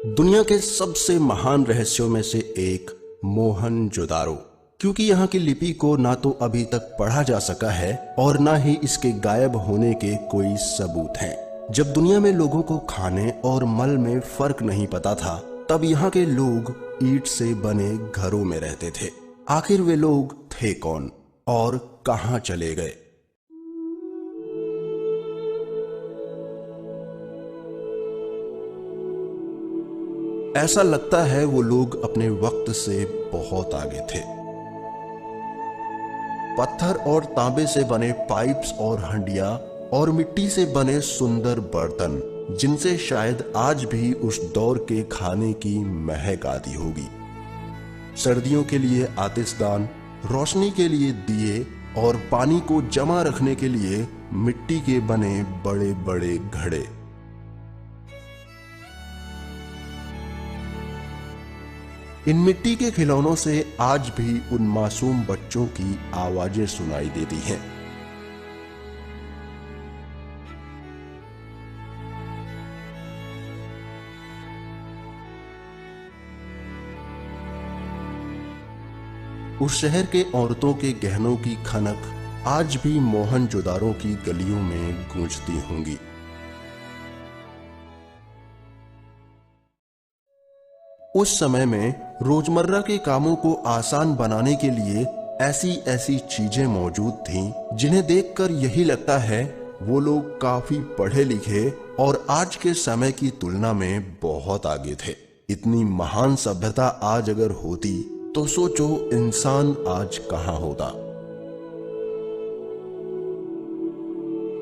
दुनिया के सबसे महान रहस्यों में से एक मोहनजोदारो, क्योंकि यहाँ की लिपि को ना तो अभी तक पढ़ा जा सका है और ना ही इसके गायब होने के कोई सबूत हैं। जब दुनिया में लोगों को खाने और मल में फर्क नहीं पता था, तब यहाँ के लोग ईंट से बने घरों में रहते थे। आखिर वे लोग थे कौन और कहाँ चले गए? ऐसा लगता है वो लोग अपने वक्त से बहुत आगे थे। पत्थर और तांबे से बने पाइप्स और हंडिया और मिट्टी से बने सुंदर बर्तन, जिनसे शायद आज भी उस दौर के खाने की महक आती होगी। सर्दियों के लिए आतिशदान, रोशनी के लिए दिए और पानी को जमा रखने के लिए मिट्टी के बने बड़े बड़े घड़े। इन मिट्टी के खिलौनों से आज भी उन मासूम बच्चों की आवाजें सुनाई देती हैं। उस शहर के औरतों के गहनों की खनक आज भी मोहनजोदारो की गलियों में गूंजती होंगी। उस समय में रोजमर्रा के कामों को आसान बनाने के लिए ऐसी ऐसी चीजें मौजूद थीं जिन्हें देखकर यही लगता है वो लोग काफी पढ़े लिखे और आज के समय की तुलना में बहुत आगे थे। इतनी महान सभ्यता आज अगर होती तो सोचो इंसान आज कहां होता।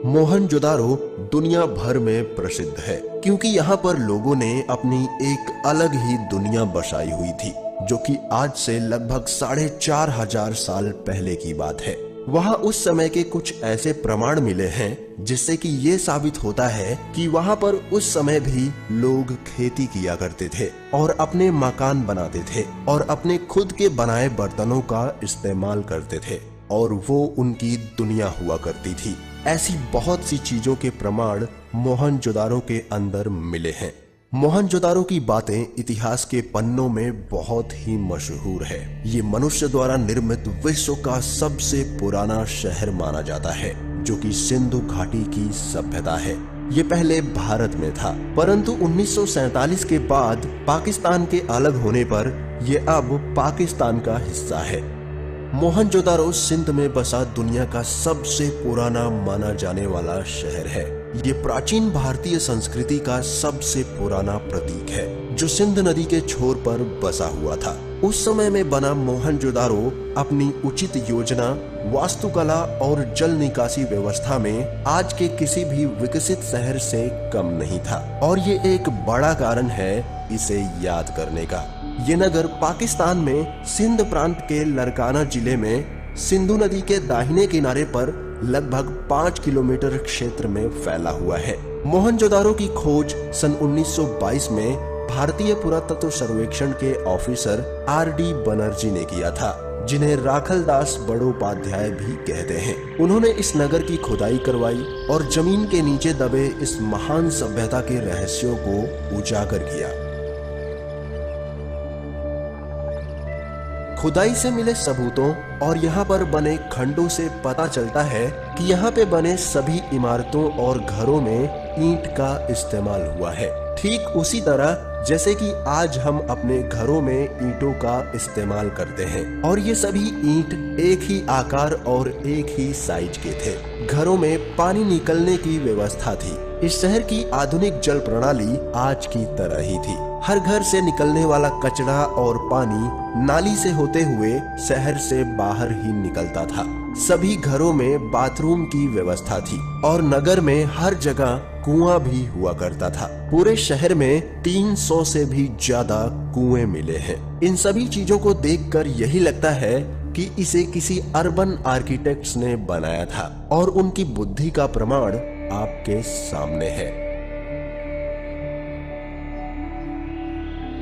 मोहनजोदारो दुनिया भर में प्रसिद्ध है क्योंकि यहाँ पर लोगों ने अपनी एक अलग ही दुनिया बसाई हुई थी, जो कि आज से लगभग 4500 साल पहले की बात है। वहाँ उस समय के कुछ ऐसे प्रमाण मिले हैं जिससे कि ये साबित होता है कि वहाँ पर उस समय भी लोग खेती किया करते थे और अपने मकान बनाते थे और अपने खुद के बनाए बर्तनों का इस्तेमाल करते थे और वो उनकी दुनिया हुआ करती थी। ऐसी बहुत सी चीजों के प्रमाण मोहनजोदारो के अंदर मिले हैं। मोहनजोदारो की बातें इतिहास के पन्नों में बहुत ही मशहूर है। ये मनुष्य द्वारा निर्मित विश्व का सबसे पुराना शहर माना जाता है, जो कि सिंधु घाटी की सभ्यता है। ये पहले भारत में था, परंतु 1947 के बाद पाकिस्तान के अलग होने पर ये अब पाकिस्तान का हिस्सा है। मोहनजोदारो सिंध में बसा दुनिया का सबसे पुराना माना जाने वाला शहर है। ये प्राचीन भारतीय संस्कृति का सबसे पुराना प्रतीक है, जो सिंध नदी के छोर पर बसा हुआ था। उस समय में बना मोहनजोदारो अपनी उचित योजना, वास्तुकला और जल निकासी व्यवस्था में आज के किसी भी विकसित शहर से कम नहीं था और ये एक बड़ा कारण है इसे याद करने का। ये नगर पाकिस्तान में सिंध प्रांत के लरकाना जिले में सिंधु नदी के दाहिने किनारे पर लगभग 5 किलोमीटर क्षेत्र में फैला हुआ है। मोहनजोदारो की खोज सन 1922 में भारतीय पुरातत्व सर्वेक्षण के ऑफिसर आर.डी. बनर्जी ने किया था, जिन्हें राखलदास बड़ोपाध्याय भी कहते हैं। उन्होंने इस नगर की खुदाई करवाई और जमीन के नीचे दबे इस महान सभ्यता के रहस्यों को उजागर किया। खुदाई से मिले सबूतों और यहाँ पर बने खंडों से पता चलता है कि यहाँ पे बने सभी इमारतों और घरों में ईंट का इस्तेमाल हुआ है, ठीक उसी तरह जैसे कि आज हम अपने घरों में ईंटों का इस्तेमाल करते हैं। और ये सभी ईंट एक ही आकार और एक ही साइज के थे। घरों में पानी निकलने की व्यवस्था थी। इस शहर की आधुनिक जल प्रणाली आज की तरह ही थी। हर घर से निकलने वाला कचरा और पानी नाली से होते हुए शहर से बाहर ही निकलता था। सभी घरों में बाथरूम की व्यवस्था थी और नगर में हर जगह कुआं भी हुआ करता था। पूरे शहर में 300 से भी ज्यादा कुएं मिले हैं। इन सभी चीजों को देखकर यही लगता है कि इसे किसी अर्बन आर्किटेक्ट्स ने बनाया था और उनकी बुद्धि का प्रमाण आपके सामने है।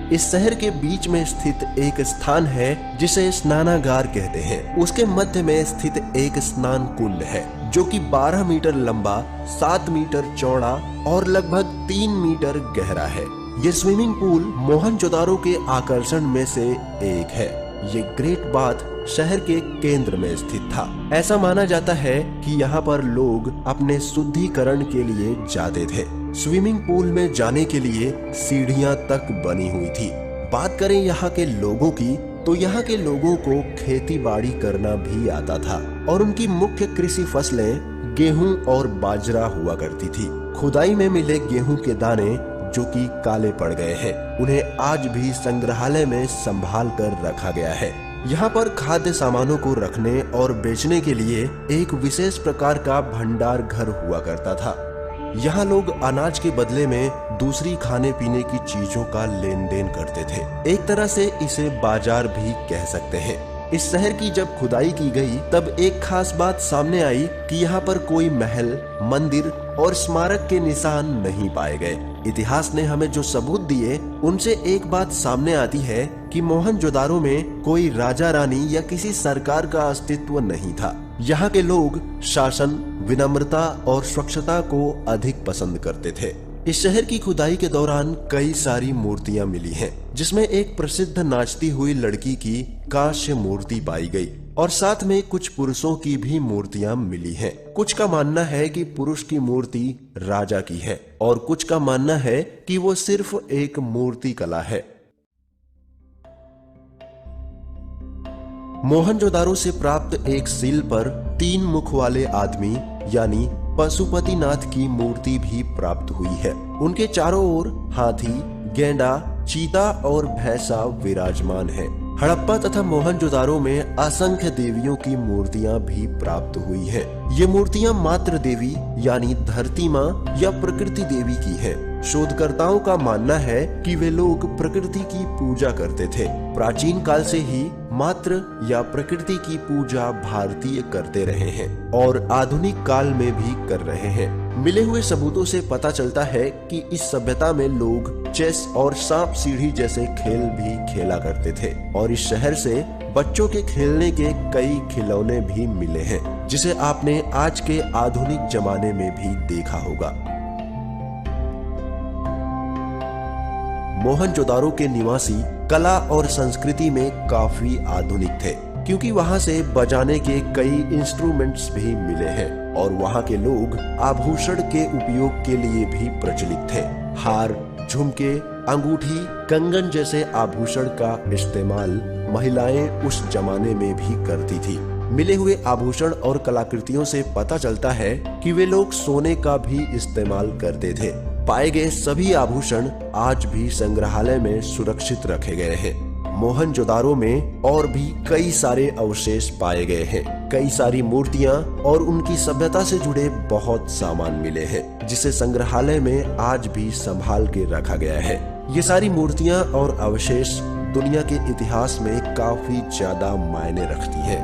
इस शहर के बीच में स्थित एक स्थान है जिसे स्नानागार कहते हैं। उसके मध्य में स्थित एक स्नान कुंड है जो कि 12 मीटर लंबा, 7 मीटर चौड़ा और लगभग 3 मीटर गहरा है। ये स्विमिंग पूल मोहनजोदारो के आकर्षण में से एक है। ये ग्रेट बाथ शहर के केंद्र में स्थित था। ऐसा माना जाता है कि यहाँ पर लोग अपने शुद्धिकरण के लिए जाते थे। स्विमिंग पूल में जाने के लिए सीढ़ियां तक बनी हुई थी। बात करें यहाँ के लोगों की, तो यहाँ के लोगों को खेती बाड़ी करना भी आता था और उनकी मुख्य कृषि फसलें गेहूं और बाजरा हुआ करती थी। खुदाई में मिले गेहूं के दाने जो कि काले पड़ गए हैं, उन्हें आज भी संग्रहालय में संभाल कर रखा गया है। यहाँ पर खाद्य सामानों को रखने और बेचने के लिए एक विशेष प्रकार का भंडार घर हुआ करता था। यहाँ लोग अनाज के बदले में दूसरी खाने पीने की चीजों का लेन देन करते थे। एक तरह से इसे बाजार भी कह सकते हैं। इस शहर की जब खुदाई की गई तब एक खास बात सामने आई कि यहाँ पर कोई महल, मंदिर और स्मारक के निशान नहीं पाए गए। इतिहास ने हमें जो सबूत दिए उनसे एक बात सामने आती है कि मोहनजोदारो में कोई राजा रानी या किसी सरकार का अस्तित्व नहीं था। यहाँ के लोग शासन, विनम्रता और स्वच्छता को अधिक पसंद करते थे। इस शहर की खुदाई के दौरान कई सारी मूर्तियां मिली हैं, जिसमें एक प्रसिद्ध नाचती हुई लड़की की कांस्य मूर्ति पाई गई और साथ में कुछ पुरुषों की भी मूर्तियां मिली हैं। कुछ का मानना है कि पुरुष की मूर्ति राजा की है और कुछ का मानना है कि वो सिर्फ एक मूर्ति कला है। मोहनजोदारो से प्राप्त एक सील पर 3 मुख वाले आदमी यानी पशुपतिनाथ की मूर्ति भी प्राप्त हुई है। उनके चारों ओर हाथी, गेंडा, चीता और भैंसा विराजमान है। हड़प्पा तथा मोहनजोदारो में असंख्य देवियों की मूर्तियां भी प्राप्त हुई हैं। ये मूर्तियां मातृ देवी यानी धरती माँ या प्रकृति देवी की हैं। शोधकर्ताओं का मानना है कि वे लोग प्रकृति की पूजा करते थे। प्राचीन काल से ही मातृ या प्रकृति की पूजा भारतीय करते रहे हैं और आधुनिक काल में भी कर रहे हैं। मिले हुए सबूतों से पता चलता है कि इस सभ्यता में लोग चेस और सांप सीढ़ी जैसे खेल भी खेला करते थे और इस शहर से बच्चों के खेलने के कई खिलौने भी मिले हैं, जिसे आपने आज के आधुनिक जमाने में भी देखा होगा। मोहनजोदारो के निवासी कला और संस्कृति में काफी आधुनिक थे, क्योंकि वहां से बजाने के कई इंस्ट्रूमेंट्स भी मिले हैं और वहां के लोग आभूषण के उपयोग के लिए भी प्रचलित थे। हार, झुमके, अंगूठी, कंगन जैसे आभूषण का इस्तेमाल महिलाएं उस जमाने में भी करती थी। मिले हुए आभूषण और कलाकृतियों से पता चलता है कि वे लोग सोने का भी इस्तेमाल करते थे। पाए गए सभी आभूषण आज भी संग्रहालय में सुरक्षित रखे गए हैं। मोहनजोदारो में और भी कई सारे अवशेष पाए गए हैं। कई सारी मूर्तियां और उनकी सभ्यता से जुड़े बहुत सामान मिले हैं, जिसे संग्रहालय में आज भी संभाल के रखा गया है। ये सारी मूर्तियां और अवशेष दुनिया के इतिहास में काफी ज्यादा मायने रखती है।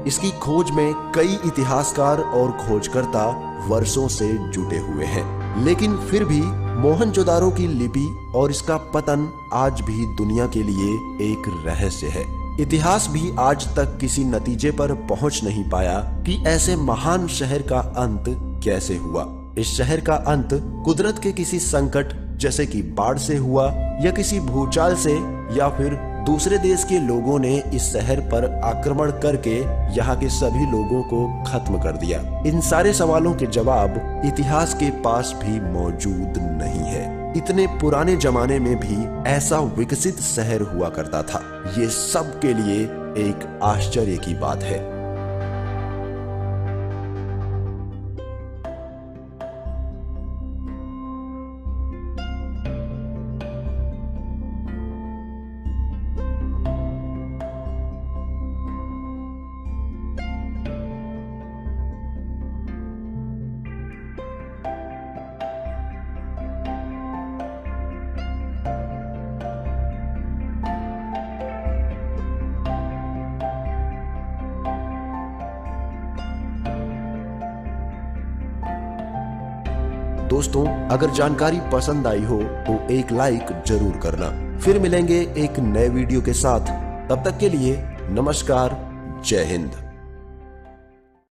इसकी खोज में कई इतिहासकार और खोजकर्ता वर्षों से जुटे हुए हैं, लेकिन फिर भी मोहनजोदारो की लिपि और इसका पतन आज भी दुनिया के लिए एक रहस्य है। इतिहास भी आज तक किसी नतीजे पर पहुंच नहीं पाया कि ऐसे महान शहर का अंत कैसे हुआ। इस शहर का अंत कुदरत के किसी संकट जैसे कि बाढ़ से हुआ या किसी भूचाल से, या फिर दूसरे देश के लोगों ने इस शहर पर आक्रमण करके यहाँ के सभी लोगों को खत्म कर दिया। इन सारे सवालों के जवाब इतिहास के पास भी मौजूद नहीं है। इतने पुराने जमाने में भी ऐसा विकसित शहर हुआ करता था, ये सब के लिए एक आश्चर्य की बात है। दोस्तों, अगर जानकारी पसंद आई हो तो एक लाइक जरूर करना। फिर मिलेंगे एक नए वीडियो के साथ। तब तक के लिए नमस्कार, जय हिंद।